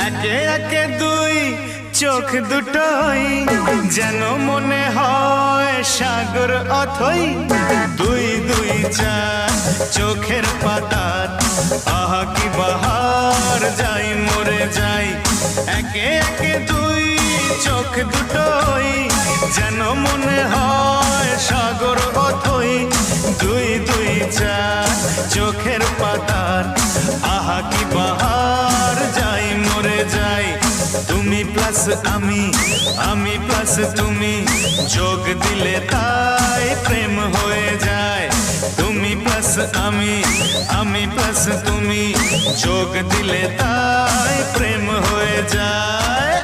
একে একে দুই চোখ দুটোই যেন মনে হয় সাগর অথই। দুই দুই চার চোখের পাতার আহা কি বাহার, যাই মরে যাই। একে একে দুই চোখ দুটোই যেন মনে হয় সাগর অথই। দুই দুই চার চোখের পাতার আহা কি বাহার, যাই মরে যাই। তুমি প্লাস আমি, আমি প্লাস তুমি, যোগ দিলে তাই প্রেম হয়ে যায়। তুমি প্লাস আমি, আমি প্লাস তুমি, যোগ দিলে তাই প্রেম হয়ে যায়।